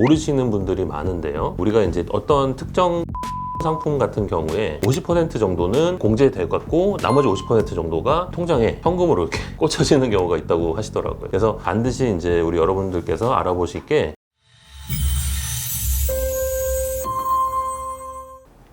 모르시는 분들이 많은데요. 우리가 이제 어떤 특정 상품 같은 경우에 50% 정도는 공제되었고 나머지 50% 정도가 통장에 현금으로 이렇게 꽂혀지는 경우가 있다고 하시더라고요. 그래서 반드시 이제 우리 여러분들께서 알아보실 게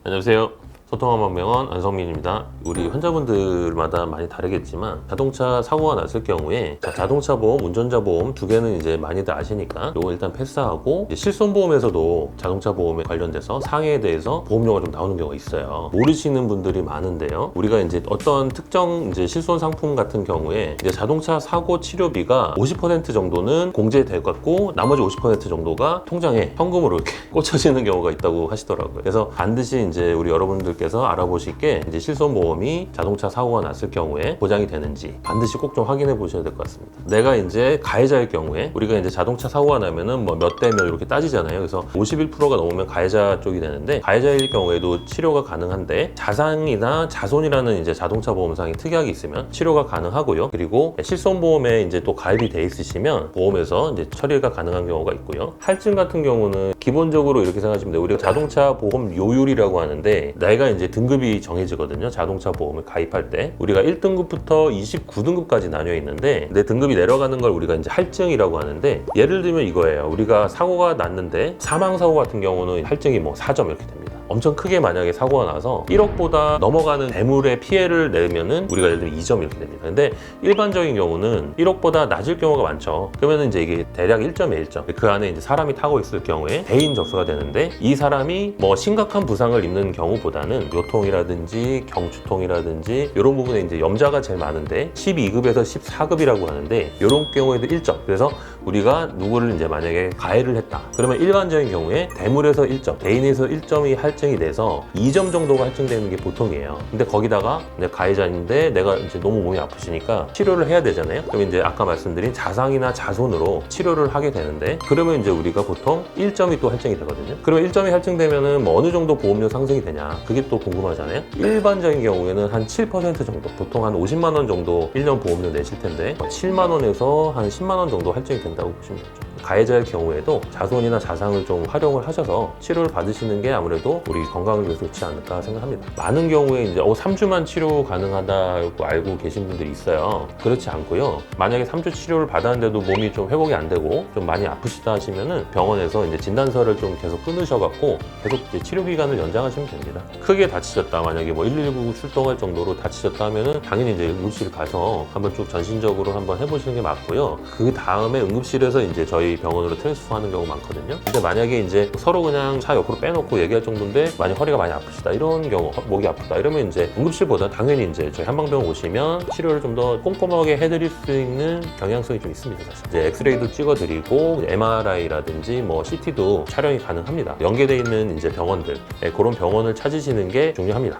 안녕하세요. 소통한방병원 안성민입니다. 우리 환자분들마다 많이 다르겠지만 자동차 사고가 났을 경우에 자동차 보험, 운전자 보험 두 개는 이제 많이들 아시니까 요거 일단 패스하고 실손보험에서도 자동차 보험에 관련돼서 상해에 대해서 보험료가 좀 나오는 경우가 있어요. 모르시는 분들이 많은데요. 우리가 이제 어떤 특정 이제 실손 상품 같은 경우에 이제 자동차 사고 치료비가 50% 정도는 공제되었고 나머지 50% 정도가 통장에 현금으로 이렇게 꽂혀지는 경우가 있다고 하시더라고요. 그래서 반드시 이제 우리 여러분들 께서 알아보실 게 이제 실손보험이 자동차 사고가 났을 경우에 보장이 되는지 반드시 꼭 좀 확인해 보셔야 될 것 같습니다. 내가 이제 가해자일 경우에 우리가 이제 자동차 사고가 나면은 뭐 몇 대 몇 이렇게 따지잖아요. 그래서 51%가 넘으면 가해자 쪽이 되는데 가해자일 경우에도 치료가 가능한데 자상이나 자손이라는 이제 자동차 보험상이 특약이 있으면 치료가 가능하고요. 그리고 실손보험에 이제 또 가입이 돼 있으시면 보험에서 이제 처리가 가능한 경우가 있고요. 할증 같은 경우는 기본적으로 이렇게 생각하시면 돼요. 우리가 자동차 보험 요율이라고 하는데 내가 이제 등급이 정해지거든요. 자동차 보험을 가입할 때 우리가 1등급부터 29등급까지 나뉘어 있는데 내 등급이 내려가는 걸 우리가 이제 할증이라고 하는데 예를 들면 이거예요. 우리가 사고가 났는데 사망 사고 같은 경우는 할증이 뭐 4점 이렇게 됩니다. 엄청 크게 만약에 사고가 나서 1억보다 넘어가는 대물의 피해를 내면은 우리가 예를 들면 2점 이렇게 됩니다. 근데 일반적인 경우는 1억보다 낮을 경우가 많죠. 그러면은 이제 이게 대략 1점에 1점. 그 안에 이제 사람이 타고 있을 경우에 대인 접수가 되는데 이 사람이 뭐 심각한 부상을 입는 경우보다는 요통이라든지 경추통이라든지 이런 부분에 이제 염자가 제일 많은데 12급에서 14급이라고 하는데 이런 경우에도 1점. 그래서 우리가 누구를 이제 만약에 가해를 했다. 그러면 일반적인 경우에 대물에서 1점, 대인에서 1점이 할증이 돼서 2점 정도가 할증되는 게 보통이에요. 근데 거기다가 내가 가해자인데 내가 이제 너무 몸이 아프시니까 치료를 해야 되잖아요. 그럼 이제 아까 말씀드린 자상이나 자손으로 치료를 하게 되는데 그러면 이제 우리가 보통 1점이 또 할증이 되거든요. 그러면 1점이 할증되면은 뭐 어느 정도 보험료 상승이 되냐 그게 또 궁금하잖아요. 일반적인 경우에는 한 7% 정도, 보통 한 50만 원 정도 1년 보험료 내실 텐데 7만 원에서 한 10만 원 정도 할증이 된다고 보시면 되죠. 가해자의 경우에도 자손이나 자상을 좀 활용을 하셔서 치료를 받으시는 게 아무래도 우리 건강을 위해서 좋지 않을까 생각합니다. 많은 경우에 이제 3주만 치료 가능하다고 알고 계신 분들이 있어요. 그렇지 않고요. 만약에 3주 치료를 받았는데도 몸이 좀 회복이 안 되고 좀 많이 아프시다 하시면은 병원에서 이제 진단서를 좀 계속 끊으셔갖고 계속 이제 치료 기간을 연장하시면 됩니다. 크게 다치셨다, 만약에 뭐 119 출동할 정도로 다치셨다 하면은 당연히 이제 응급실 가서 한번 쭉 전신적으로 한번 해보시는 게 맞고요. 그 다음에 응급실에서 이제 저희 병원으로 트랜스퍼하는 경우 많거든요. 근데 만약에 이제 서로 그냥 차 옆으로 빼놓고 얘기할 정도인데 만약 허리가 많이 아프시다 이런 경우, 목이 아프다 이러면 이제 응급실보다 당연히 이제 저희 한방병원 오시면 치료를 좀 더 꼼꼼하게 해드릴 수 있는 경향성이 좀 있습니다. 사실 이제 엑스레이도 찍어드리고 MRI라든지 뭐 CT도 촬영이 가능합니다. 연계되어 있는 이제 병원들 그런 병원을 찾으시는 게 중요합니다.